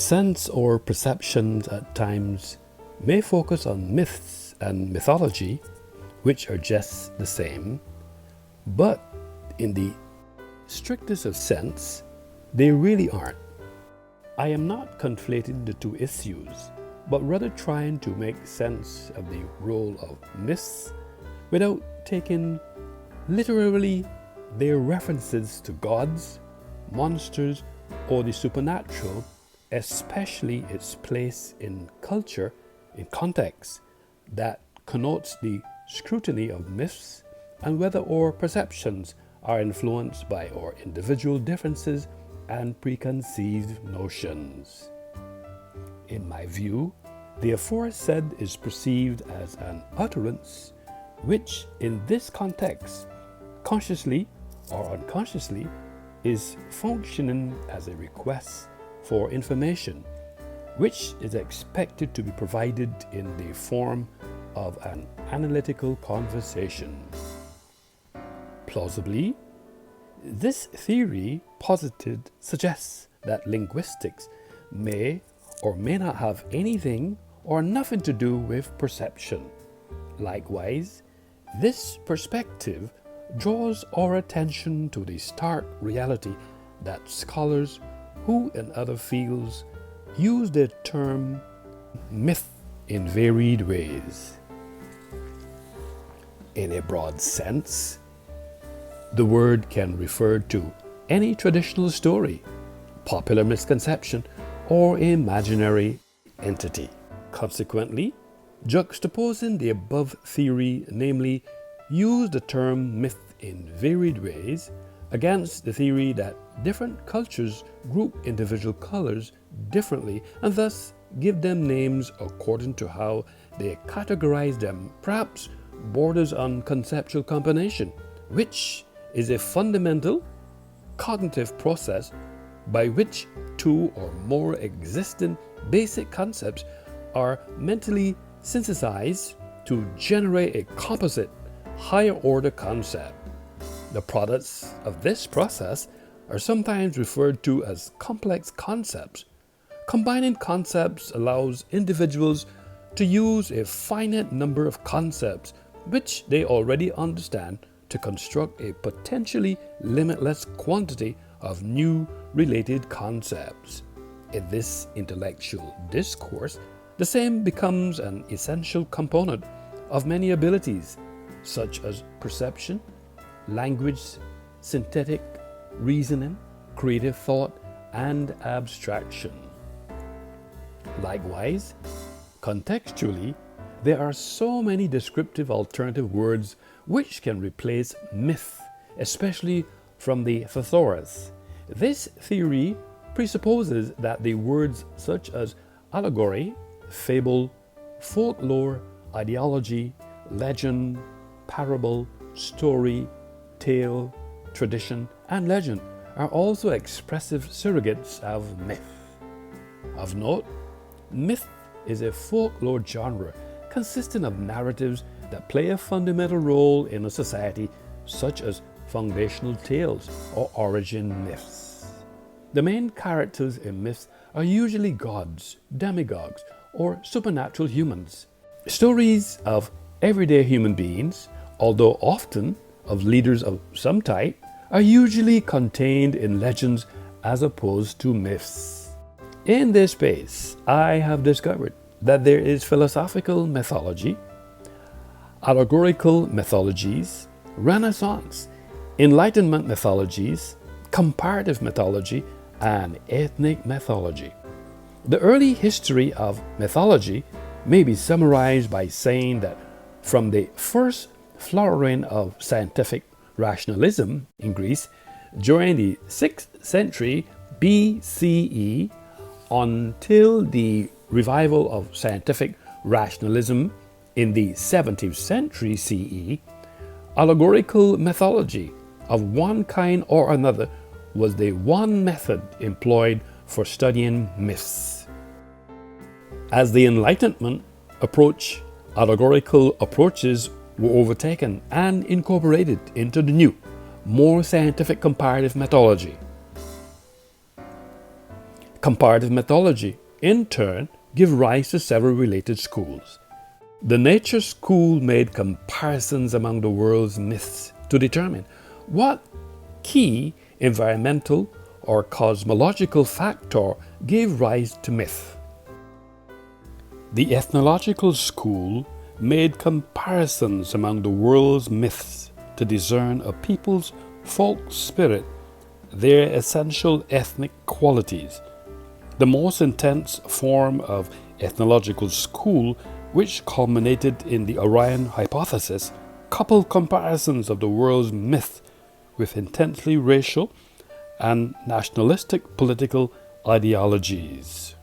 Sense or perceptions at times may focus on myths and mythology, which are just the same, but in the strictest of sense, they really aren't. I am not conflating the two issues, but rather trying to make sense of the role of myths without taking literally their references to gods, monsters, or the supernatural, especially its place in culture, in context, that connotes the scrutiny of myths and whether our perceptions are influenced by our individual differences and preconceived notions. In my view, the aforesaid is perceived as an utterance which, in this context, consciously or unconsciously, is functioning as a request for information, which is expected to be provided in the form of an analytical conversation. Plausibly, this theory posited suggests that linguistics may or may not have anything or nothing to do with perception. Likewise, this perspective draws our attention to the stark reality that scholars who in other fields use the term myth in varied ways. In a broad sense, the word can refer to any traditional story, popular misconception, or imaginary entity. Consequently, juxtaposing the above theory, namely, use the term myth in varied ways, against the theory that different cultures group individual colors differently and thus give them names according to how they categorize them, perhaps borders on conceptual combination, which is a fundamental cognitive process by which two or more existing basic concepts are mentally synthesized to generate a composite higher order concept. The products of this process are sometimes referred to as complex concepts. Combining concepts allows individuals to use a finite number of concepts which they already understand to construct a potentially limitless quantity of new related concepts. In this intellectual discourse, the same becomes an essential component of many abilities, such as perception, language, synthetic, reasoning, creative thought, and abstraction. Likewise, contextually, there are so many descriptive alternative words which can replace myth, especially from the thesaurus. This theory presupposes that the words such as allegory, fable, folklore, ideology, legend, parable, story, tale, tradition, and legend are also expressive surrogates of myth. Of note, myth is a folklore genre consisting of narratives that play a fundamental role in a society, such as foundational tales or origin myths. The main characters in myths are usually gods, demigods, or supernatural humans. Stories of everyday human beings, although often of leaders of some type, are usually contained in legends as opposed to myths. In this space, I have discovered that there is philosophical mythology, allegorical mythologies, Renaissance, Enlightenment mythologies, comparative mythology, and ethnic mythology. The early history of mythology may be summarized by saying that from the first flowering of scientific rationalism in Greece during the 6th century BCE until the revival of scientific rationalism in the 17th century CE, allegorical mythology of one kind or another was the one method employed for studying myths. As the Enlightenment approached, allegorical approaches were overtaken and incorporated into the new, more scientific comparative methodology. Comparative mythology, in turn, give rise to several related schools. The nature school made comparisons among the world's myths to determine what key environmental or cosmological factor gave rise to myth. The ethnological school made comparisons among the world's myths to discern a people's folk spirit, their essential ethnic qualities. The most intense form of ethnological school, which culminated in the Orion hypothesis, coupled comparisons of the world's myth with intensely racial and nationalistic political ideologies.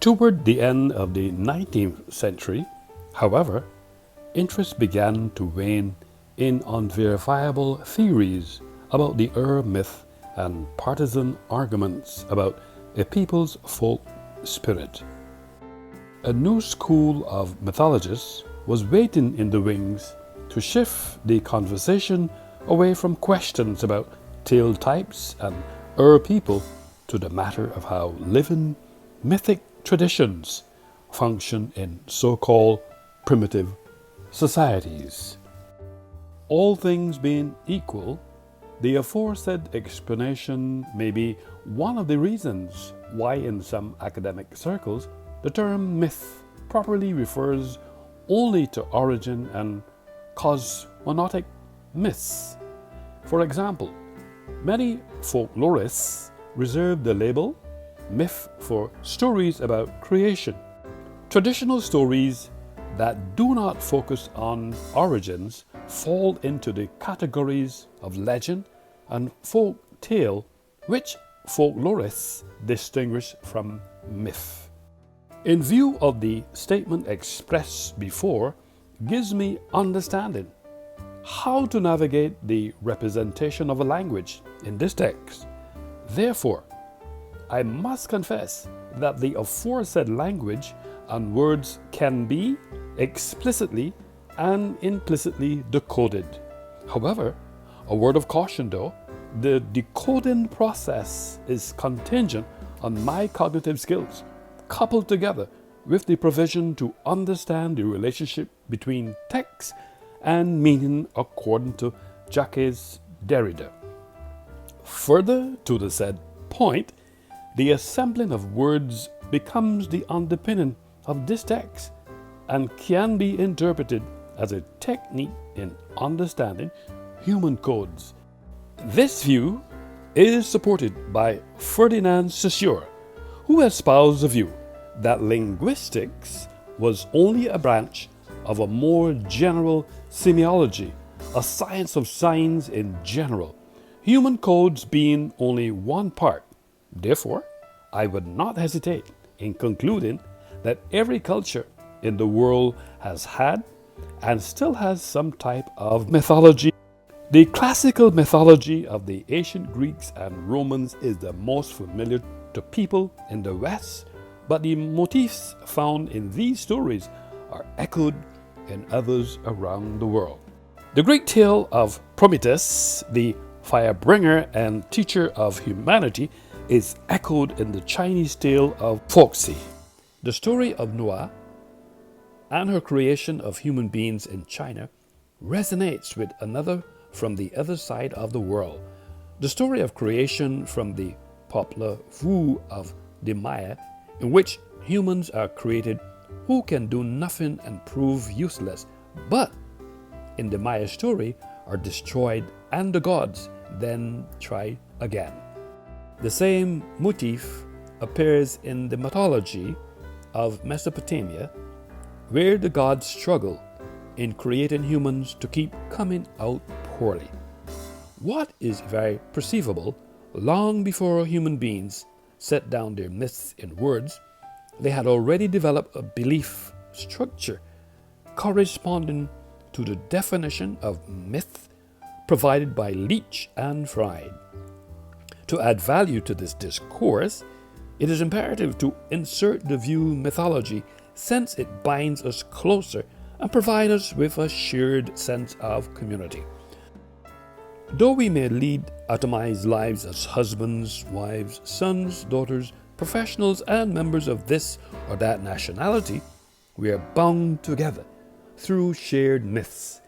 Toward the end of the 19th century, however, interest began to wane in unverifiable theories about the myth and partisan arguments about a people's folk spirit. A new school of mythologists was waiting in the wings to shift the conversation away from questions about tale types and people to the matter of how living mythic traditions function in so-called primitive societies. All things being equal, the aforesaid explanation may be one of the reasons why in some academic circles the term myth properly refers only to origin and cosmonautic myths. For example, many folklorists reserve the label myth for stories about creation. Traditional stories that do not focus on origins fall into the categories of legend and folk tale, which folklorists distinguish from myth. In view of the statement expressed before, gives me understanding how to navigate the representation of a language in this text. Therefore, I must confess that the aforesaid language and words can be explicitly and implicitly decoded. However, a word of caution though, the decoding process is contingent on my cognitive skills, coupled together with the provision to understand the relationship between text and meaning according to Jacques Derrida. Further to the said point, the assembling of words becomes the underpinning of this text and can be interpreted as a technique in understanding human codes. This view is supported by Ferdinand Saussure, who espoused the view that linguistics was only a branch of a more general semiology, a science of signs in general, human codes being only one part. Therefore, I would not hesitate in concluding that every culture in the world has had and still has some type of mythology. The classical mythology of the ancient Greeks and Romans is the most familiar to people in the West, but the motifs found in these stories are echoed in others around the world. The Greek tale of Prometheus, the firebringer and teacher of humanity, is echoed in the Chinese tale of Foxy. The story of Noah and her creation of human beings in China resonates with another from the other side of the world. The story of creation from the Poplar Vuh of the Maya, in which humans are created who can do nothing and prove useless, but in the Maya story are destroyed and the gods then try again. The same motif appears in the mythology of Mesopotamia, where the gods struggle in creating humans to keep coming out poorly. What is very perceivable, long before human beings set down their myths in words, they had already developed a belief structure corresponding to the definition of myth provided by Leach and Fried. To add value to this discourse, it is imperative to insert the view mythology, since it binds us closer and provides us with a shared sense of community. Though we may lead atomized lives as husbands, wives, sons, daughters, professionals, and members of this or that nationality, we are bound together through shared myths.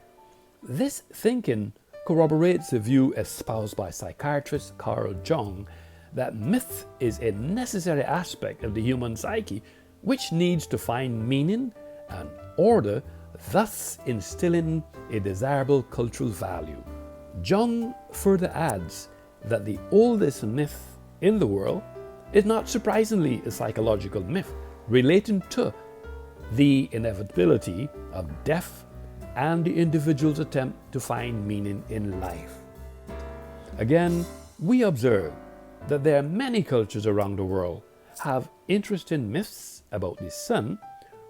This thinking corroborates the view espoused by psychiatrist Carl Jung that myth is a necessary aspect of the human psyche which needs to find meaning and order, thus instilling a desirable cultural value. Jung further adds that the oldest myth in the world is not surprisingly a psychological myth relating to the inevitability of death and the individual's attempt to find meaning in life. Again, we observe that there are many cultures around the world have interesting myths about the sun,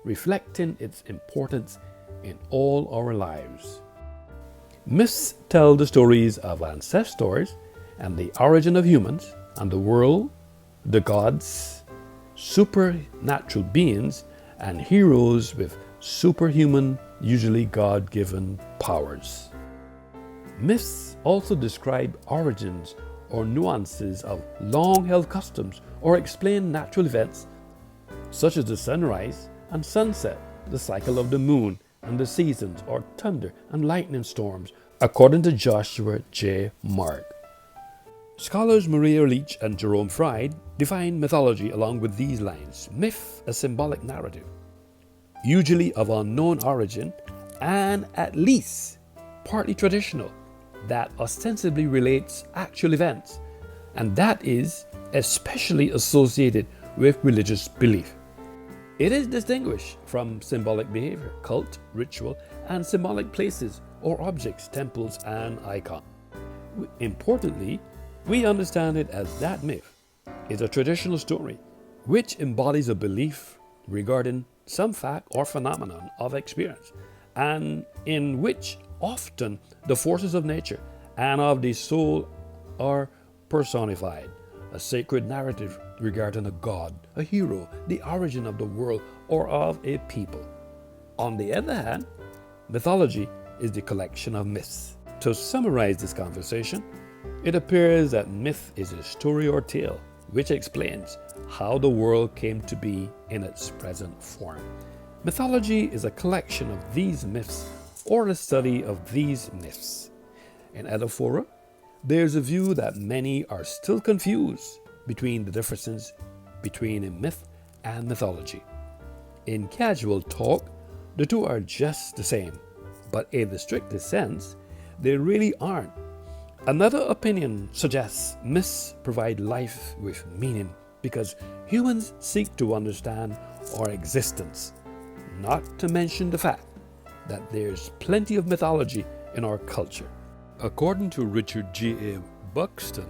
reflecting its importance in all our lives. Myths tell the stories of ancestors and the origin of humans and the world, the gods, supernatural beings, and heroes with superhuman, usually God-given powers. Myths also describe origins or nuances of long-held customs or explain natural events such as the sunrise and sunset, the cycle of the moon and the seasons, or thunder and lightning storms, according to Joshua J. Mark. Scholars Maria Leach and Jerome Fried define mythology along with these lines: myth, a symbolic narrative, usually of unknown origin and at least partly traditional, that ostensibly relates actual events, and that is especially associated with religious belief. It is distinguished from symbolic behavior, cult, ritual, and symbolic places or objects, temples, and icons. Importantly, we understand it as that myth is a traditional story which embodies a belief regarding some fact or phenomenon of experience, and in which often the forces of nature and of the soul are personified. A sacred narrative regarding a god, a hero, the origin of the world, or of a people. On the other hand, mythology is the collection of myths. To summarize this conversation, it appears that myth is a story or tale which explains how the world came to be in its present form. Mythology is a collection of these myths or a study of these myths. In other fora, there's a view that many are still confused between the differences between a myth and mythology. In casual talk, the two are just the same, but in the strictest sense, they really aren't. Another opinion suggests myths provide life with meaning because humans seek to understand our existence, not to mention the fact that there's plenty of mythology in our culture. According to Richard G.A. Buxton,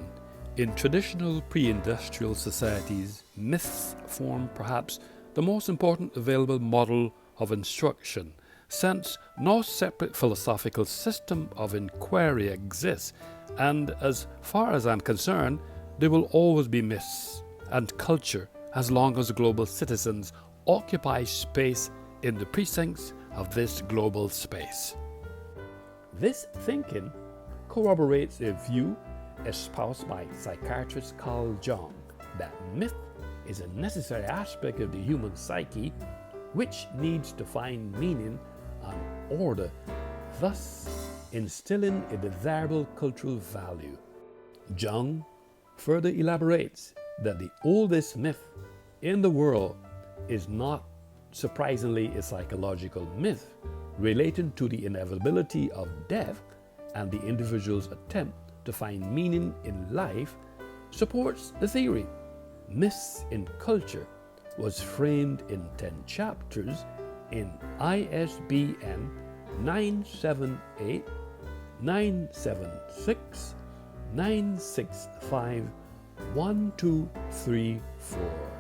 in traditional pre-industrial societies, myths form perhaps the most important available model of instruction, since no separate philosophical system of inquiry exists, and as far as I'm concerned, there will always be myths and culture as long as global citizens occupy space in the precincts of this global space. This thinking corroborates a view espoused by psychiatrist Carl Jung that myth is a necessary aspect of the human psyche which needs to find meaning and order, thus instilling a desirable cultural value. Jung further elaborates that the oldest myth in the world is not surprisingly a psychological myth relating to the inevitability of death and the individual's attempt to find meaning in life, supports the theory. Myths in Culture was framed in 10 chapters in ISBN 978 976 965 1234.